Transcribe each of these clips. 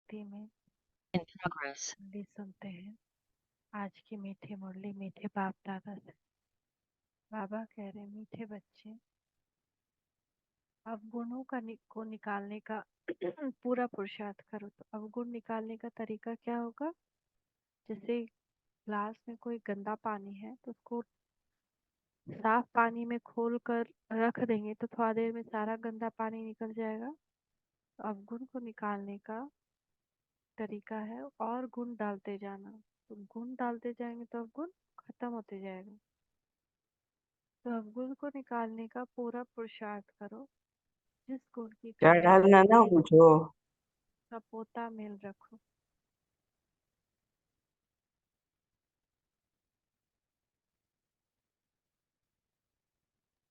भक्ति में In progress. मुरली सुनते हैं। आज की मीठी मुरली मीठे बाप दादा से। बाबा कह रहे मीठे बच्चे, अवगुणों को निकालने का पूरा पुरुषार्थ करो। तो अवगुण निकालने का तरीका क्या होगा? जैसे ग्लास में कोई गंदा पानी है तो उसको साफ पानी में खोल कर रख देंगे तो थोड़ा देर में सारा गंदा पानी निकल जाएगा। तो अवगुण को निकालने का तरीका है और गुण डालते जाना। तो गुण डालते जाएंगे तो अवगुण खत्म होते जाएगा। तो अवगुण को निकालने का पूरा पुरुषार्थ करो। जिस गुण की क्या कमी डालना ना पूछो। का पोता मेल रखो।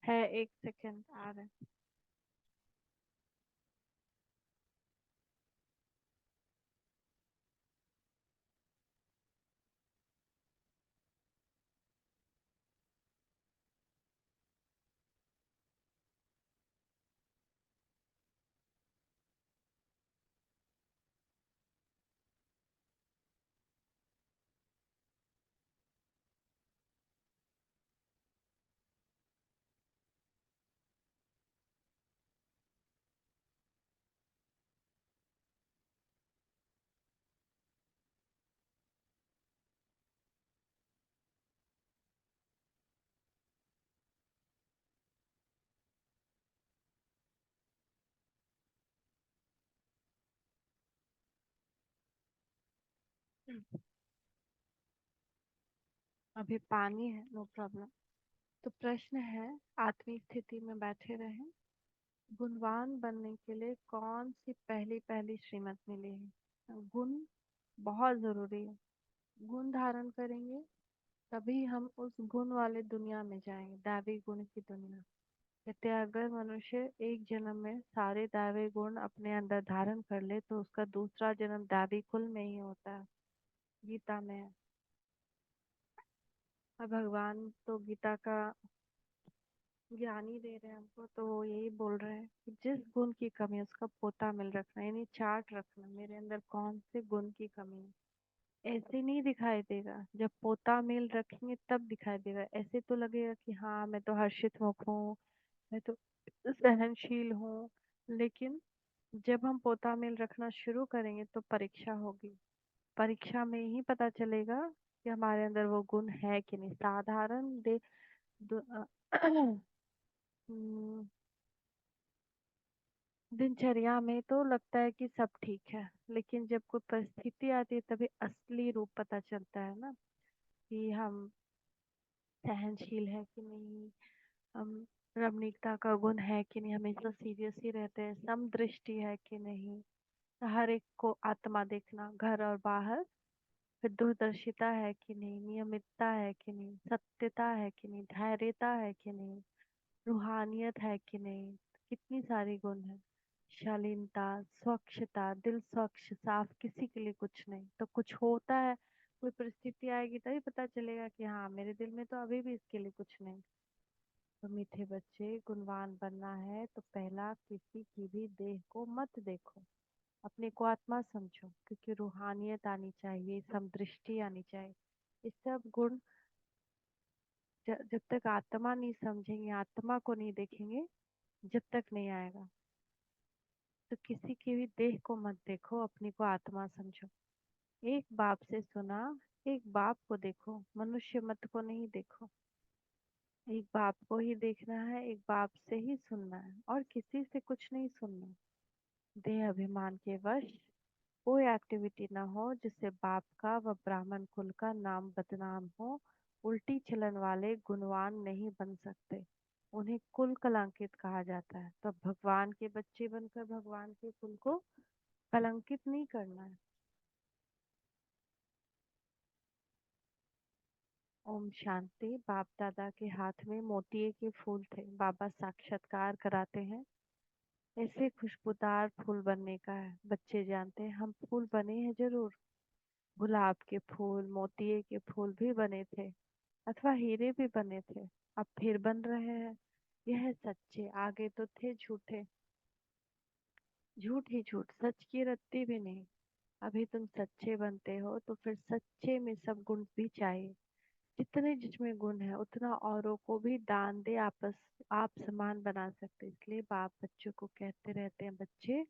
है, एक सेकंड आ रहा है। अभी पानी है, नो प्रॉब्लम। तो प्रश्न है, आत्मिक स्थिति में बैठे रहें। गुणवान बनने के लिए कौन सी पहली पहली श्रीमत मिली है? गुण बहुत जरूरी है। गुण धारण करेंगे तभी हम उस गुण वाले दुनिया में जाएंगे, दैवी गुण की दुनिया। कहते हैं अगर मनुष्य एक जन्म में सारे दैवी गुण अपने अंदर धारण कर ले तो उसका दूसरा जन्म दैवी कुल में ही होता है। गीता में है। और भगवान तो गीता का ज्ञान ही दे रहे हैं हमको, तो वो यही बोल रहे हैं कि जिस गुण की कमी है उसका पोता मिल रखना, यानी चार्ट रखना, मेरे अंदर कौन से गुण की कमी है। ऐसे नहीं दिखाई देगा, जब पोता मेल रखेंगे तब दिखाई देगा। ऐसे तो लगेगा कि हाँ मैं तो हर्षित मुख हूँ, मैं तो सहनशील हूँ, लेकिन जब हम पोता मेल रखना शुरू करेंगे तो परीक्षा होगी। परीक्षा में ही पता चलेगा कि हमारे अंदर वो गुण है कि नहीं। साधारण दु- अ, हम्म, दिनचर्या में तो लगता है कि सब ठीक है, लेकिन जब कोई परिस्थिति आती है तभी असली रूप पता चलता है ना, कि हम सहनशील है कि नहीं, हम रमणीकता का गुण है कि नहीं, हमेशा सीरियस ही रहते हैं, समदृष्टि है कि नहीं, हर एक को आत्मा देखना घर और बाहर, फिर दूरदर्शिता है कि नहीं, नियमितता है कि नहीं, सत्यता है कि नहीं, धैर्यता है कि नहीं, रूहानियत है कि नहीं। कितनी सारी गुण है। शालीनता, स्वच्छता, दिल स्वच्छ साफ, किसी के लिए कुछ नहीं तो कुछ होता है। कोई परिस्थिति आएगी तभी पता चलेगा कि हाँ मेरे दिल में तो अभी भी इसके लिए कुछ नहीं। तो मीठे बच्चे, गुणवान बनना है तो पहला किसी की भी देह को मत देखो, अपने को आत्मा समझो, क्योंकि रूहानियत आनी चाहिए, समदृष्टि आनी चाहिए। ये सब गुण जब तक आत्मा नहीं समझेंगे, आत्मा को नहीं देखेंगे, जब तक नहीं आएगा। तो किसी की भी देह को मत देखो, अपने को आत्मा समझो। एक बाप से सुना, एक बाप को देखो, मनुष्य मत को नहीं देखो। एक बाप को ही देखना है, एक बाप से ही सुनना है, और किसी से कुछ नहीं सुनना। देह अभिमान के वश कोई एक्टिविटी ना हो जिससे बाप का व ब्राह्मण कुल का नाम बदनाम हो। उल्टी चलन वाले गुणवान नहीं बन सकते, उन्हें कुल कलंकित कहा जाता है। तो भगवान के बच्चे बनकर भगवान के कुल को कलंकित नहीं करना है। ओम शांति। बाप दादा के हाथ में मोतिये के फूल थे। बाबा साक्षात्कार कराते हैं, ऐसे खुशबूदार फूल बनने का है। बच्चे जानते हैं हम फूल बने हैं जरूर, गुलाब के फूल, मोतिये के फूल भी बने थे, अथवा हीरे भी बने थे, अब फिर बन रहे हैं। यह सच्चे, आगे तो थे झूठे। झूठ ही झूठ, सच की रत्ती भी नहीं। अभी तुम सच्चे बनते हो तो फिर सच्चे में सब गुण भी चाहिए। जितने जिसमें गुण है उतना औरों को भी दान दे, आपस आप समान बना सकते। इसलिए बाप बच्चों को कहते रहते हैं, बच्चे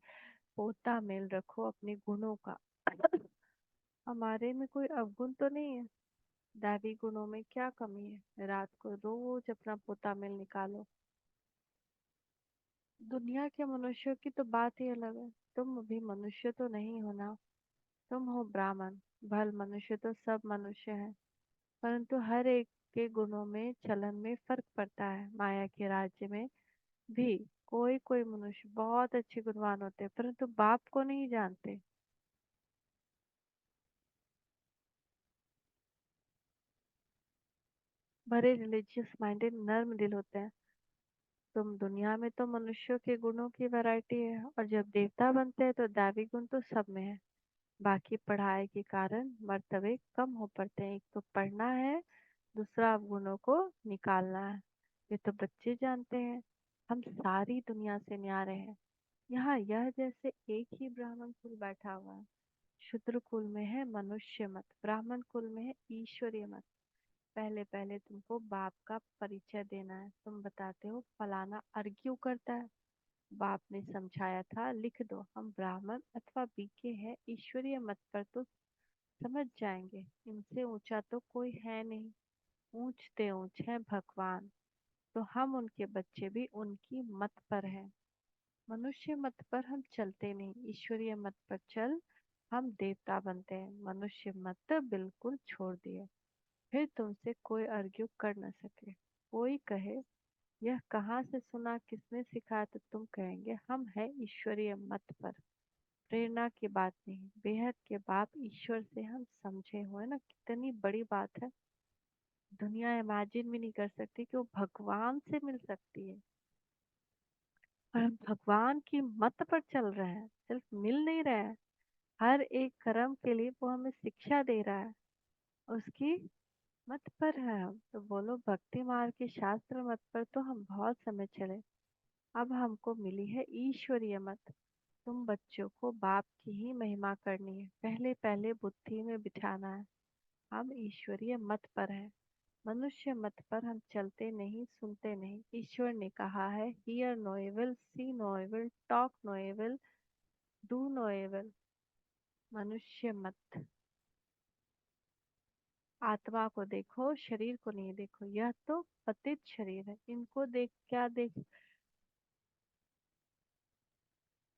पोता मेल रखो अपने गुणों का। हमारे में कोई अवगुण तो नहीं है। दैवी गुणों में क्या कमी है? रात को रोज अपना पोता मेल निकालो। दुनिया के मनुष्यों की तो बात ही अलग है। तुम अभी मनुष्य तो नहीं हो ना, तुम हो ब्राह्मण। भल मनुष्य तो सब मनुष्य हैं, परंतु हर एक के गुणों में चलन में फर्क पड़ता है। माया के राज्य में भी कोई कोई मनुष्य बहुत अच्छे गुणवान होते हैं, परंतु बाप को नहीं जानते। बड़े रिलीजियस माइंडेड नर्म दिल होते हैं। तुम दुनिया में तो मनुष्यों के गुणों की वैरायटी है, और जब देवता बनते हैं तो दैवी गुण तो सब में है। बाकी पढ़ाई के कारण मर्तबे कम हो पड़ते हैं। एक तो पढ़ना है, दूसरा गुणों को निकालना है। ये तो बच्चे जानते हैं। हम सारी दुनिया से न्यारे हैं। यहाँ यह जैसे एक ही ब्राह्मण कुल बैठा हुआ है। शूद्र कुल में है मनुष्य मत, ब्राह्मण कुल में है ईश्वरीय मत। पहले पहले तुमको बाप का परिचय देना है। तुम बताते हो फलाना अर्ग्यू करता है, बाप ने समझाया था लिख दो हम ब्राह्मण अथवा बीके हैं, ईश्वरीय मत पर तो समझ जाएंगे। इनसे ऊंचा तो कोई है नहीं। ऊंचते ऊंच है भगवान, तो हम उनके बच्चे भी उनकी मत पर हैं। मनुष्य मत पर हम चलते नहीं, ईश्वरीय मत पर चल हम देवता बनते हैं। मनुष्य मत बिल्कुल छोड़ दिए, फिर तुमसे कोई अर्ग्यू कर न सके। कोई कहे यह कहाँ से सुना, किसने सिखाया, तो तुम कहेंगे हम है ईश्वरीय मत पर। प्रेरणा की बात नहीं, बेहद के बाप ईश्वर से हम समझे हुए ना, कितनी बड़ी बात है। दुनिया इमेजिन भी नहीं कर सकती कि वो भगवान से मिल सकती है। और हम भगवान की मत पर चल रहे हैं, सिर्फ मिल नहीं रहे हैं। हर एक कर्म के लिए वो हमें शिक्षा दे रहा है, उसकी मत पर है हम। तो बोलो भक्ति मार्ग के शास्त्र मत पर तो हम बहुत समय चले। अब हमको मिली है ईश्वरीय मत। तुम बच्चों को बाप की ही महिमा करनी है, पहले पहले बुद्धि में बिठाना है। हम ईश्वरीय मत पर हैं। मनुष्य मत पर हम चलते नहीं, सुनते नहीं। ईश्वर ने कहा है hear no evil, see no evil, talk no evil, do no evil. मनुष्य मत। आत्मा को देखो, शरीर को नहीं देखो। यह तो पतित शरीर है, इनको देख क्या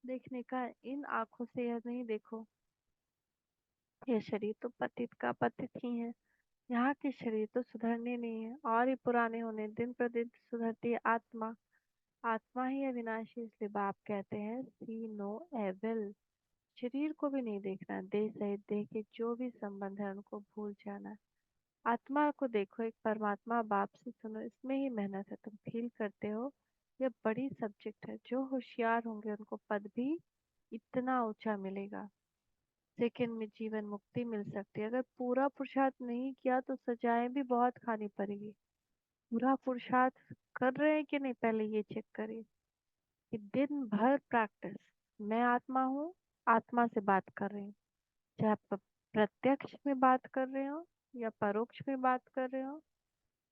देखने का है? इन आंखों से यह नहीं देखो। यह शरीर तो पतित का पतित ही है। यहाँ के शरीर तो सुधरने नहीं है, और ही पुराने होने। दिन प्रतिदिन सुधरती है आत्मा। आत्मा ही अविनाशी, इसलिए बाप कहते हैं सी नो एविल। शरीर को भी नहीं देखना है, देह सहित देह के जो भी संबंध है उनको भूल जाना है। आत्मा को देखो, एक परमात्मा बाप से सुनो, इसमें ही मेहनत है। तुम फील करते हो यह बड़ी सब्जेक्ट है। जो होशियार होंगे उनको पद भी इतना ऊंचा मिलेगा। सेकंड में जीवन मुक्ति मिल सकती है। अगर पूरा पुरुषार्थ नहीं किया तो सजाएं भी बहुत खानी पड़ेगी। पूरा पुरुषार्थ कर रहे हैं कि नहीं, पहले ये चेक करिए कि दिन भर प्रैक्टिस। मैं आत्मा हूँ, आत्मा से बात कर रही हूँ। चाहे आप प्रत्यक्ष में बात कर रहे हो या परोक्ष में बात कर रहे हो,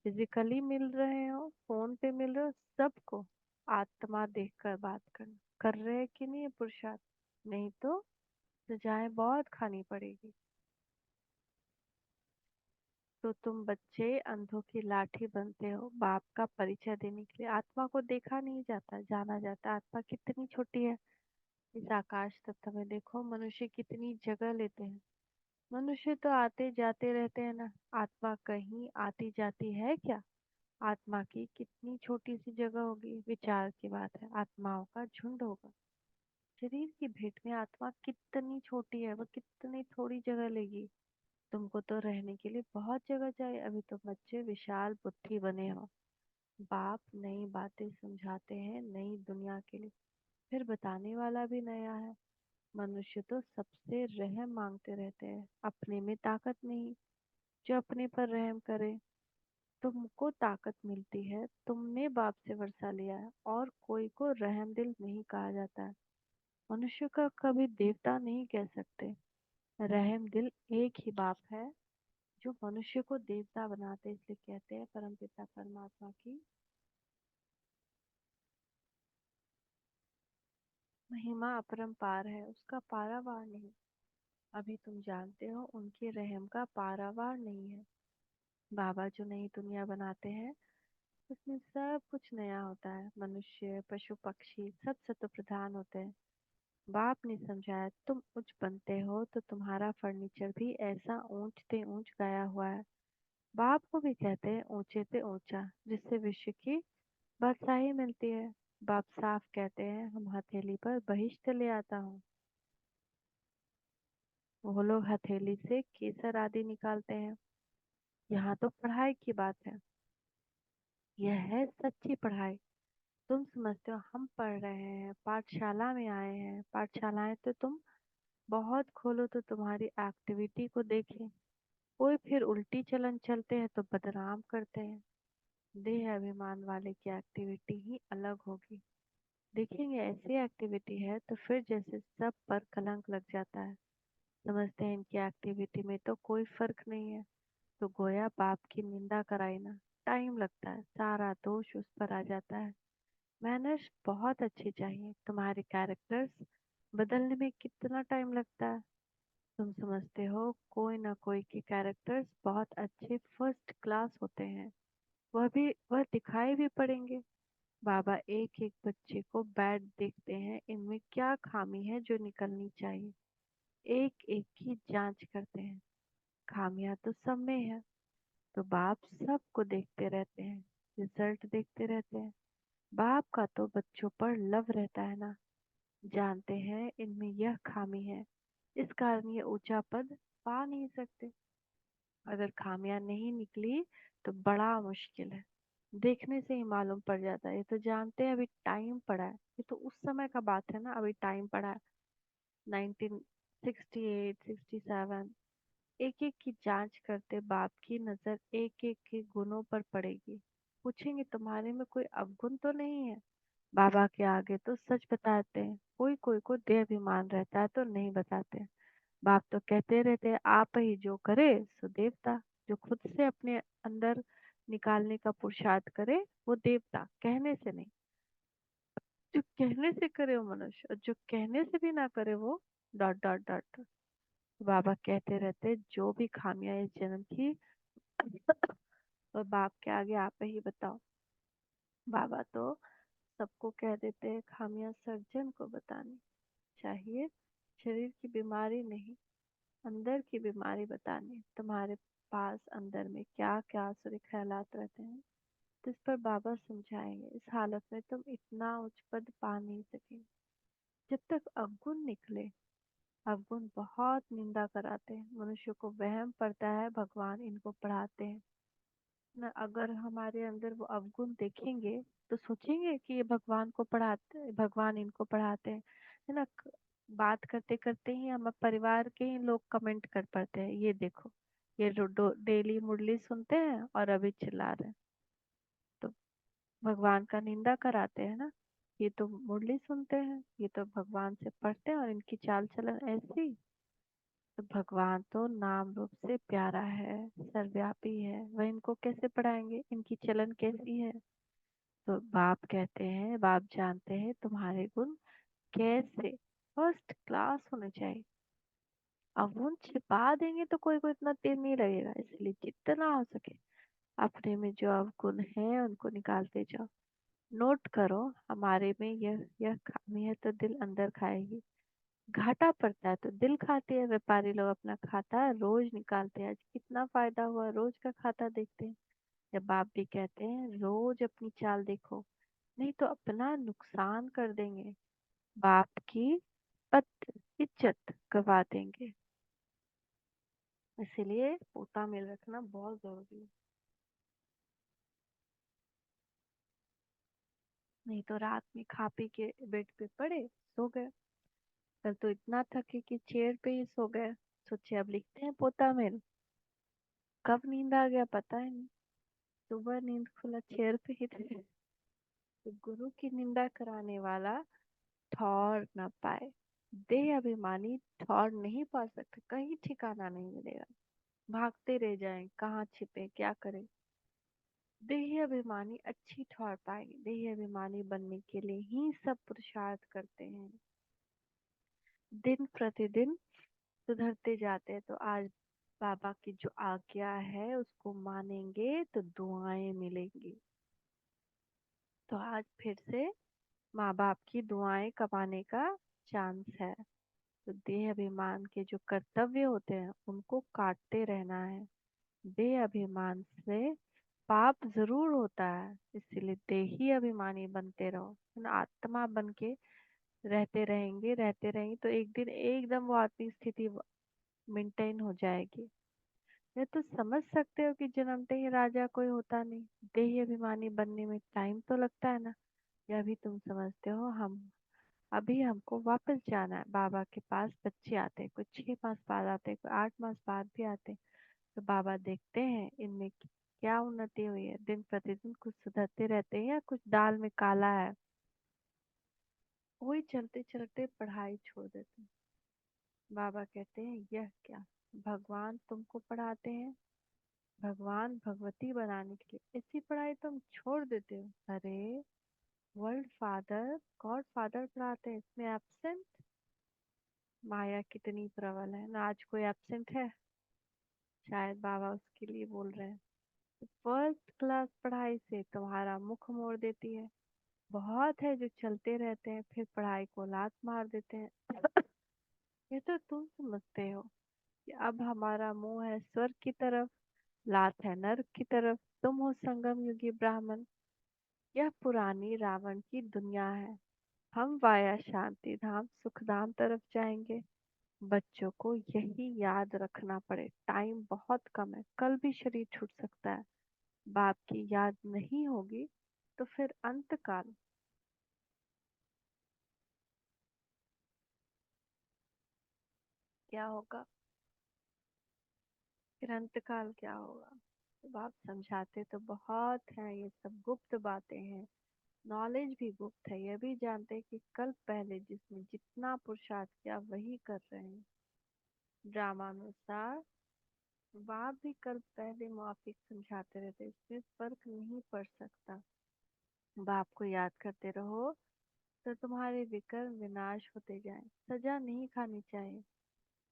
फिजिकली मिल रहे हो, फोन पे मिल रहे हो, सबको आत्मा देखकर बात करना। कर रहे हैं कि नहीं ये पुरुषार्थ? नहीं तो सजाएं बहुत खानी पड़ेगी। तो तुम बच्चे अंधों की लाठी बनते हो बाप का परिचय देने के लिए। आत्मा को देखा नहीं जाता, जाना जाता। आत्मा कितनी छोटी है। इस आकाश तत्व में देखो मनुष्य कितनी जगह लेते हैं। मनुष्य तो आते जाते रहते हैं ना, आत्मा कहीं आती जाती है क्या? आत्मा की कितनी छोटी सी जगह होगी। विचार की बात है, आत्माओं का झुंड होगा। शरीर की भेंट में आत्मा कितनी छोटी है, वो कितनी थोड़ी जगह लेगी। तुमको तो रहने के लिए बहुत जगह चाहिए। अभी तो बच्चे विशाल बुद्धि बने हो। बाप नई बातें समझाते हैं नई दुनिया के लिए, फिर बताने वाला भी नया है। मनुष्य तो सबसे रहम मांगते रहते हैं, अपने में ताकत नहीं। जो अपने पर रहम करे, तुमको ताकत मिलती है। तुमने बाप से वर्षा लिया है, और कोई को रहम दिल नहीं कहा जाता है। मनुष्य का कभी देवता नहीं कह सकते। रहम दिल एक ही बाप है जो मनुष्य को देवता बनाते, इसलिए कहते हैं परमपिता परमात्मा की महिमा अपरंपार है, उसका पारावार नहीं। अभी तुम जानते हो उनके रहम का पारावार नहीं है। बाबा जो नई दुनिया बनाते हैं उसमें सब कुछ नया होता है, मनुष्य पशु पक्षी सब सत्व प्रधान होते हैं। बाप ने समझाया तुम उच्च बनते हो तो तुम्हारा फर्नीचर भी ऐसा ऊंच ते ऊंच गया हुआ है। बाप को भी कहते हैं ऊंचे से ऊंचा, जिससे विश्व की बादशाही मिलती है। बाप साफ कहते हैं हम हथेली पर बहिष्ठ ले आता हूँ। वो लोग हथेली से केसर आदि निकालते हैं। यहाँ तो पढ़ाई की बात है, यह है सच्ची पढ़ाई। तुम समझते हो हम पढ़ रहे हैं, पाठशाला में आए हैं। पाठशालाएं तो तुम बहुत खोलो तो तुम्हारी एक्टिविटी को देखें। कोई फिर उल्टी चलन चलते हैं तो बदनाम करते हैं। देह अभिमान वाले की एक्टिविटी ही अलग होगी। देखेंगे ऐसी एक्टिविटी है तो फिर जैसे सब पर कलंक लग जाता है। समझते हैं इनकी एक्टिविटी में तो कोई फर्क नहीं है, तो गोया बाप की निंदा कराई ना। टाइम लगता है, सारा दोष उस पर आ जाता है। मैनर्स बहुत अच्छी चाहिए, तुम्हारे कैरेक्टर्स बदलने में कितना टाइम लगता है। तुम समझते हो कोई ना कोई के कैरेक्टर्स बहुत अच्छे फर्स्ट क्लास होते हैं, वह दिखाई भी पड़ेंगे। बाबा एक एक बच्चे को बैड देखते हैं, इनमें क्या खामी है जो निकलनी चाहिए। एक एक की जांच करते हैं, खामियां तो सब में है। तो बाप सबको देखते रहते हैं, रिजल्ट देखते रहते हैं। बाप का तो बच्चों पर लव रहता है ना, जानते हैं इनमें यह खामी है, इस कारण ये ऊंचा पद पा नहीं सकते। अगर खामियां नहीं निकली तो बड़ा मुश्किल है, देखने से ही मालूम पड़ जाता है। ये तो जानते हैं अभी टाइम पड़ा है, ये तो उस समय का बात है ना, अभी टाइम पड़ा है। 1968 67 एक एक की जांच करते बाप की नजर एक एक के गुणों पर पड़ेगी। पूछेंगे तुम्हारे में कोई अवगुण तो नहीं है। बाबा के आगे तो सच बताते हैं, कोई कोई को देहाभिमान रहता है तो नहीं बताते। बाप तो कहते रहते हैं आप ही जो करे सो देवता। जो खुद से अपने अंदर निकालने का पुरुषार्थ करे वो देवता, कहने से नहीं। जो कहने से करे वो मनुष्य, और जो कहने से भी ना करे वो डॉट डॉट डॉट। बाबा कहते रहते जो भी खामियां इस जन्म की और बाप के आगे आप ही बताओ। बाबा तो सबको कह देते हैं खामियां सर्जन को बतानी चाहिए, शरीर की बीमारी नहीं, अंदर की बीमारी बतानी। तुम्हारे पास अंदर में क्या क्या आसुरी ख्यालात रहते हैं, तो इस पर बाबा समझाएंगे। इस हालत में तुम इतना उच्च पद पा नहीं सकेंगे जब तक अवगुण निकले। अवगुण बहुत निंदा कराते हैं, मनुष्य को वहम पड़ता है भगवान इनको पढ़ाते हैं ना। अगर हमारे अंदर वो अवगुण देखेंगे तो सोचेंगे कि ये भगवान को पढ़ाते, भगवान इनको पढ़ाते हैं, है ना। बात करते करते ही हम परिवार के ही लोग कमेंट कर पाते हैं, ये देखो ये डेली मुरली सुनते हैं और अभी चिल्ला रहे हैं। तो भगवान का निंदा कराते हैं ना, ये तो मुरली सुनते हैं, ये तो भगवान से पढ़ते हैं और इनकी चाल चलन ऐसी। तो भगवान तो नाम रूप से प्यारा है, सर्वव्यापी है, वह इनको कैसे पढ़ाएंगे, इनकी चलन कैसी है। तो बाप कहते हैं, बाप जानते हैं तुम्हारे गुण कैसे फर्स्ट क्लास होने चाहिए। अवगुण छिपा देंगे तो कोई को इतना तेल नहीं लगेगा, इसलिए जितना हो सके अपने में जो अवगुण है उनको निकालते जाओ। नोट करो हमारे में यह खामी है तो दिल अंदर खाएगी। घाटा पड़ता है तो दिल खाती है, व्यापारी लोग अपना खाता रोज निकालते हैं, आज कितना फायदा हुआ रोज का खाता देखते हैं। जब बाप भी कहते हैं रोज अपनी चाल देखो, नहीं तो अपना नुकसान कर देंगे, बाप की पद इज्जत गवा देंगे। इसीलिए पोता मेल रखना बहुत जरूरी है, नहीं तो रात में खा पी के बेड पे पड़े सो गए। कल तो इतना थके कि चेयर पे ही सो गए, सोचे अब लिखते हैं पोता मेल। कब नींद आ गया पता ही नहीं, सुबह नींद खुला चेयर पे ही थे। तो गुरु की निंदा कराने वाला ठौर न पाए। देह अभिमानी ठौर नहीं पा सकते, कहीं ठिकाना नहीं मिलेगा। भागते रह जाएं, कहाँ छिपे, क्या करें। देह अभिमानी अच्छी ठौर पाएंगे। देह अभिमानी बनने के लिए ही सब पुरुषार्थ करते हैं, दिन प्रतिदिन सुधरते जाते हैं। तो आज बाबा की जो आज्ञा है उसको मानेंगे तो दुआएं मिलेंगी। तो आज फिर से माँ बाप की दुआएं कमाने का चांस है। तो देह अभिमान के जो कर्तव्य होते हैं उनको काटते रहना है। देह अभिमान से पाप जरूर होता है, इसीलिए देही अभिमानी बनते रहो, है ना। आत्मा बन के रहते रहेंगे तो एक दिन एकदम वो आत्मिक स्थिति मेंटेन हो जाएगी। ये तो समझ सकते हो कि जन्मते ही राजा कोई होता नहीं, देही अभिमानी बनने में टाइम तो लगता है ना। यह भी तुम समझते हो। हम अभी हमको वापस जाना है बाबा के पास। बच्चे आते हैं, कोई 6 मास बाद आते हैं, कोई 8 मास बाद भी आते हैं। तो बाबा देखते हैं इनमें क्या उन्नति हुई है, दिन प्रतिदिन कुछ सुधरते रहते हैं या कुछ दाल में काला है। वही चलते चलते पढ़ाई छोड़ देते हैं। बाबा कहते हैं यह क्या, भगवान तुमको पढ़ाते हैं, भगवान भगवती बनाने के लिए ऐसी पढ़ाई तुम छोड़ देते हो। अरे, वर्ल्ड फादर गॉड फादर पढ़ाते हैं, इसमें एब्सेंट। माया कितनी प्रबल है ना, आज कोई एब्सेंट है? शायद बाबा उसके लिए बोल रहे हैं। फर्स्ट क्लास पढ़ाई से तुम्हारा मुख मोड़ देती है। बहुत है जो चलते रहते हैं फिर पढ़ाई को लात मार देते हैं। ये तो तुम समझते हो कि अब हमारा मुंह है स्वर्ग की तरफ, लात है नर्क की तरफ। तुम हो संगम युगी ब्राह्मण। यह पुरानी रावण की दुनिया है। हम वाया शांति धाम सुख धाम तरफ जाएंगे। बच्चों को यही याद रखना पड़े, टाइम बहुत कम है, कल भी शरीर छूट सकता है। बाप की याद नहीं होगी तो फिर अंत काल क्या होगा? फिर अंत काल क्या होगा? तो बाप समझाते तो बहुत हैं, ये सब गुप्त बातें हैं। नॉलेज भी गुप्त है, ये भी जानते हैं कि कल पहले जिसने जितना पुरुषार्थ किया वही कर रहे हैं। ड्रामानुसार बाप भी कल पहले मुआफिक समझाते रहते, इसमें फर्क नहीं पड़ सकता। बाप को याद करते रहो तो तुम्हारे विकर्म विनाश होते जाएं। सजा नहीं खानी चाहिए।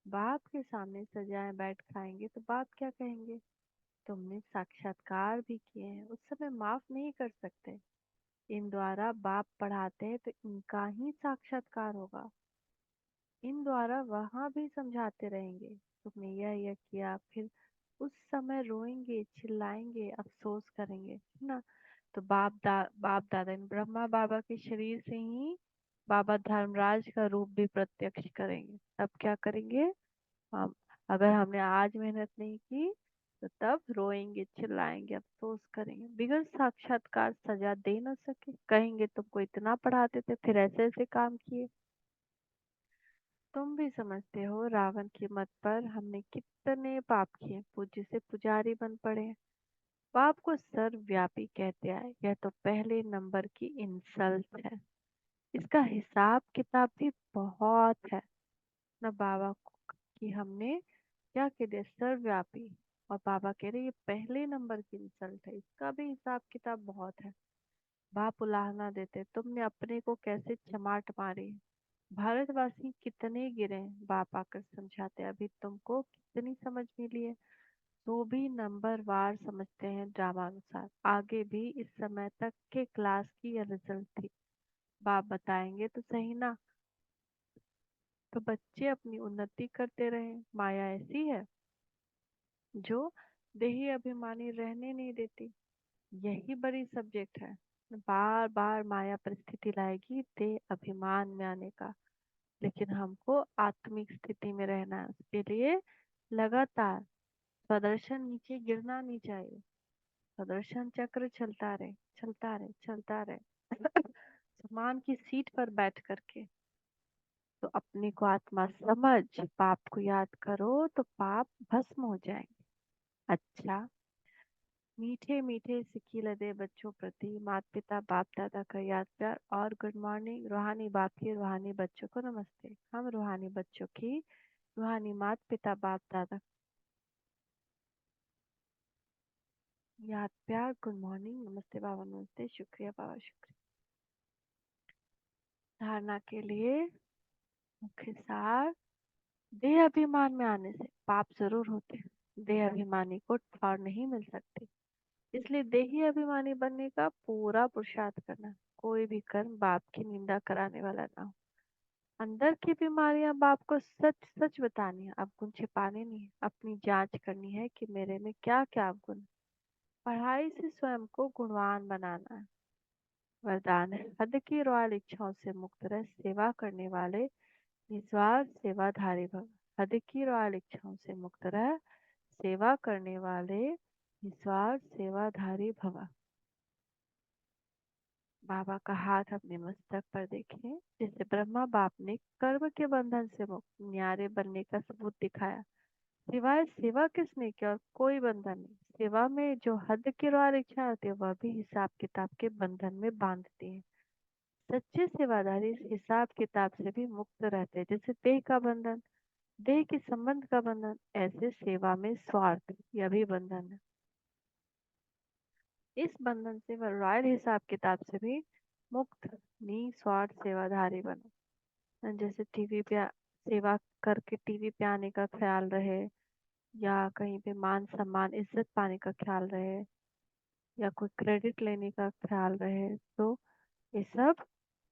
बाप के सामने सजाएं बैठ खाएंगे तो बाप क्या कहेंगे? तुमने साक्षात्कार भी किए हैं, उस समय माफ नहीं कर सकते। इन द्वारा बाप पढ़ाते हैं तो इनका ही साक्षात्कार होगा। इन द्वारा वहां भी समझाते रहेंगे, तुमने यह किया, फिर उस समय रोएंगे, चिल्लाएंगे, अफसोस करेंगे, है ना। तो बाप दादा इन ब्रह्मा बाबा के शरीर से ही बाबा धर्मराज का रूप भी प्रत्यक्ष करेंगे। तब क्या करेंगे हम? अगर हमने आज मेहनत नहीं की तो तब रोएंगे, चिल्लाएंगे, अफसोस करेंगे। बिगड़ साक्षात्कार सजा दे न सके, कहेंगे तुमको इतना पढ़ाते थे फिर ऐसे ऐसे काम किए। तुम भी समझते हो रावण की मत पर हमने कितने पाप किए, पूज्य से पुजारी बन पड़े हैं। पाप को सर्वव्यापी कहते आए, यह तो पहले नंबर की इंसल्ट है। इसका हिसाब किताब भी बहुत है ना। बाबा की हमने क्या कह दिया, सर्वव्यापी। और बाबा कह रहे ये पहले नंबर की इंसल्ट है, इसका भी हिसाब किताब बहुत है। बाप उलाहना देते, तुमने अपने को कैसे चमाट मारी। भारतवासी कितने गिरे, बाप आकर समझाते अभी तुमको कितनी समझ मिली है। तो भी नंबर वार समझते हैं ड्रामा अनुसार। आगे भी इस समय तक के क्लास की यह रिजल्ट थी। बाप बताएंगे तो सही ना। तो बच्चे अपनी उन्नति करते रहे। माया ऐसी है जो देही अभिमानी रहने नहीं देती। यही बड़ी सब्जेक्ट है। बार बार माया परिस्थिति लाएगी देह अभिमान में आने का। लेकिन हमको आत्मिक स्थिति में रहना है, उसके लिए लगातार प्रदर्शन नीचे गिरना नहीं चाहिए। प्रदर्शन चक्र चलता रहे, चलता रहे, चलता रहे। समान की सीट पर बैठ करके। तो अपने को आत्मा समझ पाप को याद करो तो पाप भस्म हो जाएंगे। अच्छा, मीठे मीठे सिक्की लदे बच्चों प्रति माता पिता बाप दादा का याद प्यार और गुड मॉर्निंग। रूहानी बाप की रूहानी बच्चों को नमस्ते। हम रूहानी बच्चों की रूहानी माता पिता बाप दादा याद प्यार गुड मॉर्निंग नमस्ते बाबा नमस्ते शुक्रिया बाबा शुक्रिया। धारणा के लिए मुख्य सार। देह अभिमान में आने से पाप जरूर होते हैं। देह अभिमानी को ठौर नहीं मिल सकती, इसलिए देही अभिमानी बनने का पूरा पुरुषार्थ करना। कोई भी कर्म बाप की निंदा कराने वाला ना हो। अंदर की बीमारियां बाप को सच सच बतानी है, अवगुण छिपाने नहीं। अपनी जांच करनी है कि मेरे में क्या क्या अवगुण। पढ़ाई से स्वयं को गुणवान बनाना है। वरदान है हद की रॉयल इच्छाओं से मुक्त रह सेवा करने वाले निस्वार्थ सेवाधारी भव। हद की रॉयल इच्छाओं से मुक्त रह सेवा करने वाले निस्वार्थ सेवाधारी भव। बाबा का हाथ अपने मस्तक पर देखें। जैसे ब्रह्मा बाप ने कर्म के बंधन से मुक्त न्यारे बनने का सबूत दिखाया, सिवाय सेवा किसने किया और कोई बंधन नहीं। सेवा में जो हद की रोल इच्छा होती है वह भी हिसाब किताब के बंधन में बांधती है। सच्चे सेवादारी इस हिसाब किताब से भी मुक्त रहते हैं। जैसे देह का बंधन, देह के संबंध का बंधन, ऐसे सेवा में स्वार्थ यह भी बंधन है। इस बंधन से वह रॉयल हिसाब किताब से भी मुक्त निस्वार्थ सेवाधारी बनो। जैसे टीवी पे सेवा करके टीवी पे आने का ख्याल रहे, या कहीं पे मान सम्मान इज्जत पाने का ख्याल रहे, या कोई क्रेडिट लेने का ख्याल रहे, तो ये सब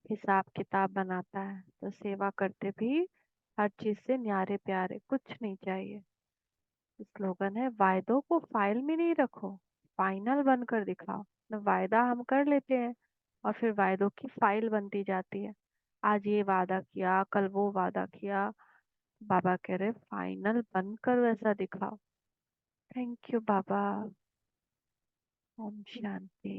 हिसाब किताब बनाता है। तो सेवा करते भी हर चीज से न्यारे प्यारे कुछ नहीं चाहिए। स्लोगन है वायदों को फाइल में नहीं रखो, फाइनल बनकर दिखाओ। तो वायदा हम कर लेते हैं और फिर वायदों की फाइल बनती जाती है। आज ये वादा किया, कल वो वादा किया। बाबा कह रहे फाइनल बनकर वैसा दिखाओ। थैंक यू बाबा। ओम शांति।